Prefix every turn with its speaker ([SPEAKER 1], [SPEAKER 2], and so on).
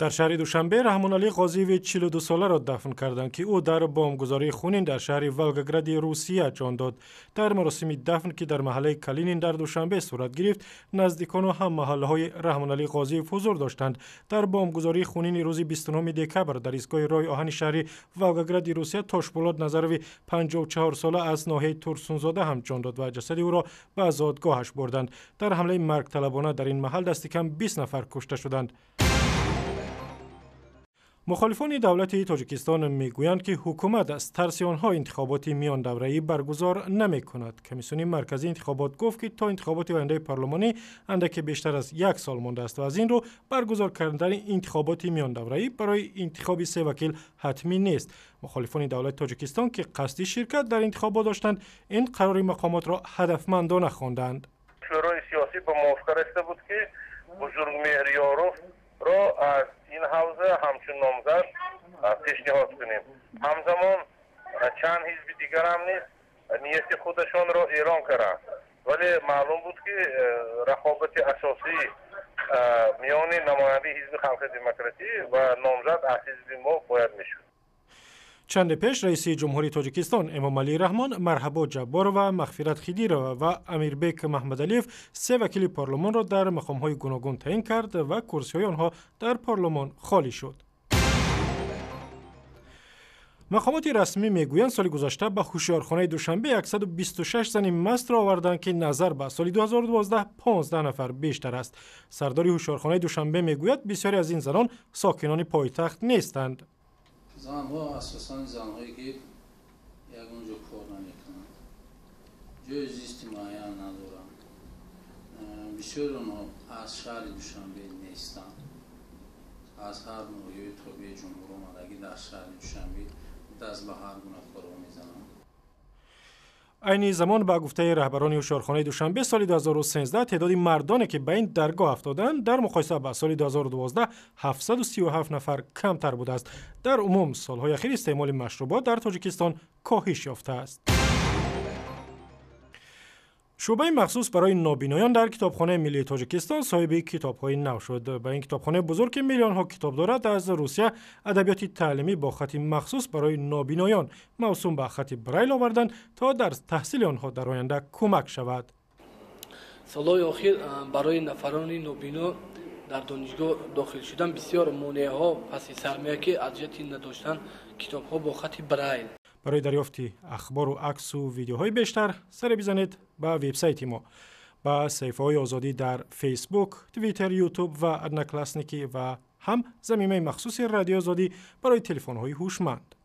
[SPEAKER 1] در شهر دوشنبه رحمان علی قاضی 42 ساله را دفن کردند که او در بمبگذاری خونین در شهر ولگاگراد روسیه جان داد. در مراسم دفن که در محله کالینین در دوشنبه صورت گرفت، نزدیکان و هم محله‌های رحمان علی قاضی حضور داشتند. در بمبگذاری خونین روز 29 دکبر در ایستگاه راه آهن شهر ولگاگراد روسیه تاشپولاد نظروی 54 ساله از ناحیه تورسونزاده هم جان داد و جسد او را به زادگاهش بردند. در حمله مرگ طلبانه در این محل دست کم 20 نفر کشته شدند. مخالفان دولت تاجیکستان میگویند که حکومت از ترس آنها انتخابات میان دوره‌ای برگزار نمی‌کند. کمیسیون مرکزی انتخابات گفت که تا انتخابات آینده پارلمانی اندکی بیشتر از 1 سال مانده است و از این رو برگزار کردن انتخابات میان دوره‌ای برای انتخاب 3 وکیل حتمی نیست. مخالفان دولت تاجیکستان که قصد شرکت در انتخابات داشتند، این قرار مقامات را هدفمندانه خواندند.
[SPEAKER 2] شورای سیاسی به موافقت رسیده بود که بزرگمهر یاروف را از این حوزه همچون نامزد پیشنهاد کنیم. همزمان چند حزب دیگر هم نیز نیت خودشان را اعلام کردند، ولی معلوم بود که رقابت اساسی میان نماینده حزب خلق دموکراسی و نامزد از حزب ما باید میشد.
[SPEAKER 1] چند پیش رئیس جمهوری تاجیکستان امام علی رحمان، مرحبا جبار و مغفرت خیدیرова و امیربک محمدعلیف 3 وکیل پارلمان را در مقام‌های گوناگون تعیین کرد و کرسی‌های آنها در پارلمان خالی شد. مقامات رسمی میگویند سال گذشته به هوشیارخانه دوشنبه 126 زن مست را آوردند که نظر به سال 2012 15 نفر بیشتر است. سردار هوشیارخانه دوشنبه میگوید بسیاری از این زنان ساکنان پایتخت نیستند.
[SPEAKER 3] زنها اساساً زنهایی که یکونجا کار نمیکنند، جای زیستی معین ندارند. بسیار آنها از شهر دوشنبه نیستند. از هر نوعی تابع جمهور آمدگی در شهر دوشنبه دست به هر گونه کار میزنند.
[SPEAKER 1] عین زمان به گفته رهبران هوشیارخانه دوشنبه سال 2013 تعداد مردانی که به این درگاه افتادند در مقایسه با سال 2012 737 نفر کمتر بوده است. در عموم سالهای اخیر استعمال مشروبات در تاجیکستان کاهش یافته است. شعبه مخصوص برای نابینایان در کتابخانه ملی تاجیکستان صاحب کتاب‌های نو شد. با این کتابخانه بزرگ که میلیون‌ها کتاب دارد، از روسیه ادبیات تعلیمی با خط مخصوص برای نابینایان موسوم به خط برایل آوردند تا در تحصیل آنها در آینده کمک شود.
[SPEAKER 4] سالهای اخیر برای نفران نابینا در دانشگاه داخل شدن بسیار مانع‌ها پس سرمیه که اذیتی نداشتن کتاب‌ها با خط برایل.
[SPEAKER 1] برای دریافت اخبار و عکس و ویدیوهای بیشتر سر بزنید به وبسایت ما، با صفحه‌های آزادی در فیسبوک، توییتر، یوتیوب و ادناکلاسنیکی و هم زمینه مخصوص رادیو آزادی برای تلفن‌های هوشمند.